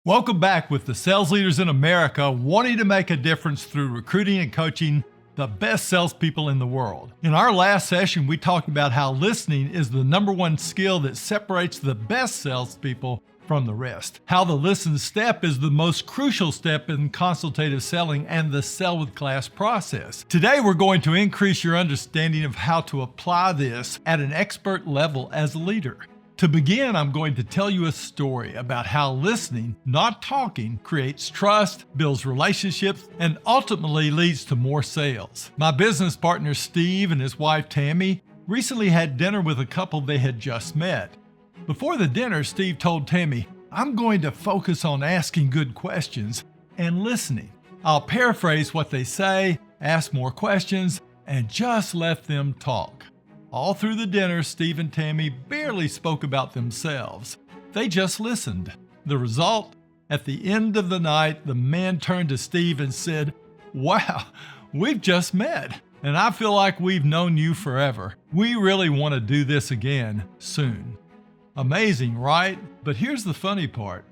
Welcome back with the sales leaders in America wanting to make a difference through recruiting and coaching the best salespeople in the world. In our last session, we talked about how listening is the number one skill that separates the best salespeople from the rest. How the listen step is the most crucial step in consultative selling and the sell with class process. Today, we're going to increase your understanding of how to apply this at an expert level as a leader. To begin, I'm going to tell you a story about how listening, not talking, creates trust, builds relationships, and ultimately leads to more sales. My business partner Steve and his wife Tammy recently had dinner with a couple they had just met. Before the dinner, Steve told Tammy, "I'm going to focus on asking good questions and listening. I'll paraphrase what they say, ask more questions, and just let them talk." All through the dinner, Steve and Tammy barely spoke about themselves. They just listened. The result? At the end of the night, the man turned to Steve and said, "Wow, we've just met, and I feel like we've known you forever. We really want to do this again soon." Amazing, right? But here's the funny part.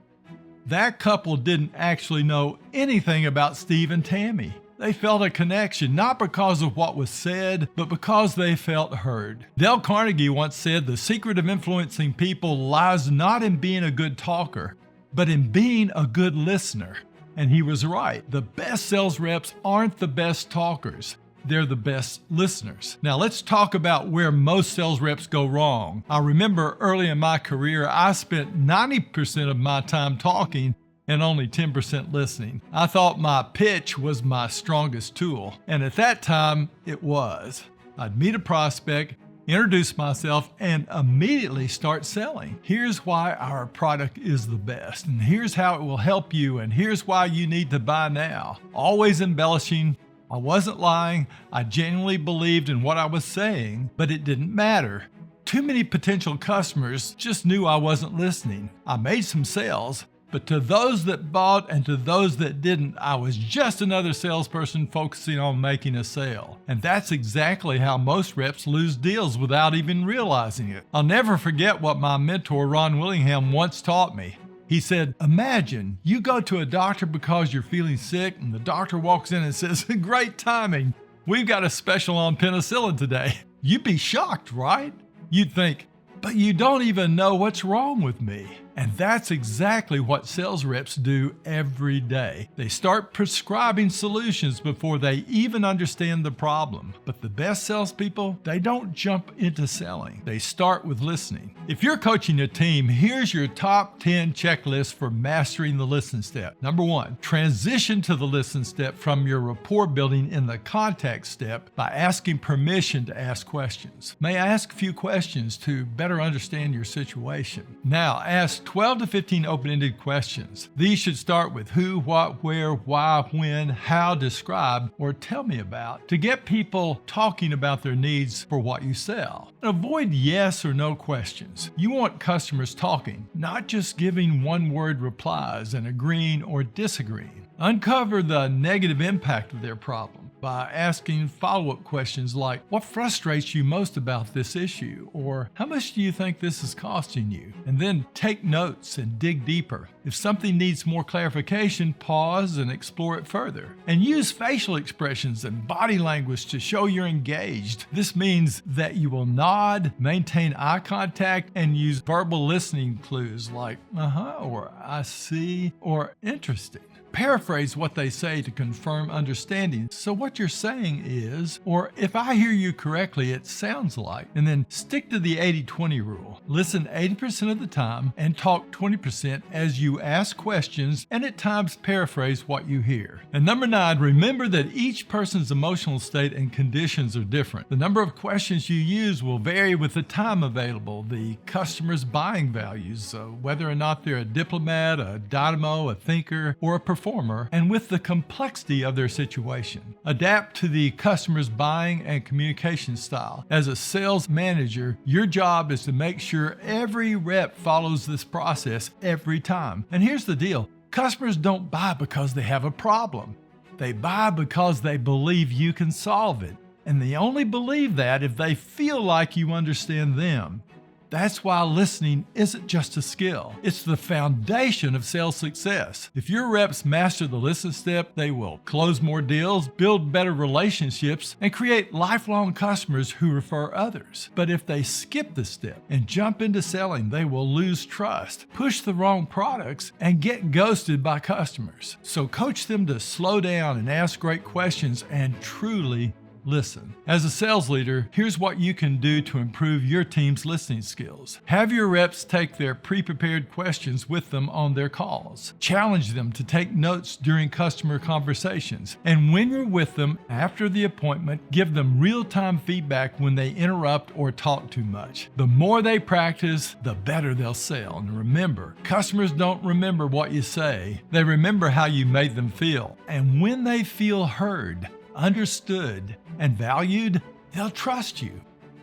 That couple didn't actually know anything about Steve and Tammy. They felt a connection, not because of what was said, but because they felt heard. Dale Carnegie once said, "The secret of influencing people lies not in being a good talker, but in being a good listener." And he was right. The best sales reps aren't the best talkers. They're the best listeners. Now let's talk about where most sales reps go wrong. I remember early in my career, I spent 90% of my time talking and only 10% listening. I thought my pitch was my strongest tool, and at that time, it was. I'd meet a prospect, introduce myself, and immediately start selling. Here's why our product is the best, and here's how it will help you, and here's why you need to buy now. Always embellishing. I wasn't lying. I genuinely believed in what I was saying, but it didn't matter. Too many potential customers just knew I wasn't listening. I made some sales, but to those that bought and to those that didn't, I was just another salesperson focusing on making a sale. And that's exactly how most reps lose deals without even realizing it. I'll never forget what my mentor, Ron Willingham, once taught me. He said, "Imagine you go to a doctor because you're feeling sick, and the doctor walks in and says, 'Great timing. We've got a special on penicillin today.' You'd be shocked, right? You'd think, 'But you don't even know what's wrong with me.'" And that's exactly what sales reps do every day. They start prescribing solutions before they even understand the problem. But the best salespeople, they don't jump into selling. They start with listening. If you're coaching a team, here's your top 10 checklist for mastering the listen step. Number 1, transition to the listen step from your rapport building in the contact step by asking permission to ask questions. May I ask a few questions to better understand your situation? Now, ask 12 to 15 open-ended questions. These should start with who, what, where, why, when, how, describe, or tell me about to get people talking about their needs for what you sell. Avoid yes or no questions. You want customers talking, not just giving one-word replies and agreeing or disagreeing. Uncover the negative impact of their problem by asking follow-up questions like, "What frustrates you most about this issue?" or "How much do you think this is costing you?" And then take notes and dig deeper. If something needs more clarification, pause and explore it further. And use facial expressions and body language to show you're engaged. This means that you will nod, maintain eye contact, and use verbal listening clues like or "I see" or "interesting." Paraphrase what they say to confirm understanding. So what you're saying is, or if I hear you correctly, it sounds like. And then stick to the 80-20 rule. Listen 80% of the time and talk 20% as you ask questions and at times paraphrase what you hear. And number 9, remember that each person's emotional state and conditions are different. The number of questions you use will vary with the time available, the customer's buying values, whether or not they're a diplomat, a dynamo, a thinker, or a performer, and with the complexity of their situation. Adapt to the customer's buying and communication style. As a sales manager, your job is to make sure every rep follows this process every time. And here's the deal. Customers don't buy because they have a problem. They buy because they believe you can solve it. And they only believe that if they feel like you understand them. That's why listening isn't just a skill. It's the foundation of sales success. If your reps master the listen step, they will close more deals, build better relationships, and create lifelong customers who refer others. But if they skip the step and jump into selling, they will lose trust, push the wrong products, and get ghosted by customers. So coach them to slow down and ask great questions and truly listen. As a sales leader, here's what you can do to improve your team's listening skills. Have your reps take their pre-prepared questions with them on their calls. Challenge them to take notes during customer conversations. And when you're with them after the appointment, give them real-time feedback when they interrupt or talk too much. The more they practice, the better they'll sell. And remember, customers don't remember what you say. They remember how you made them feel. And when they feel heard, understood, and valued, they'll trust you.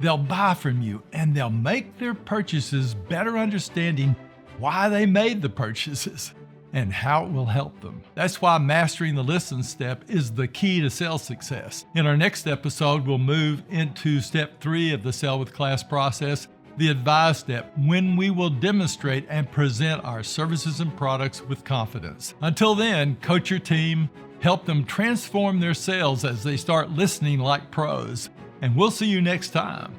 They'll buy from you, and they'll make their purchases better understanding why they made the purchases and how it will help them. That's why mastering the listen step is the key to sales success. In our next episode, we'll move into step 3 of the Sell with Class process, the advise step, when we will demonstrate and present our services and products with confidence. Until then, coach your team, help them transform their sales as they start listening like pros. And we'll see you next time.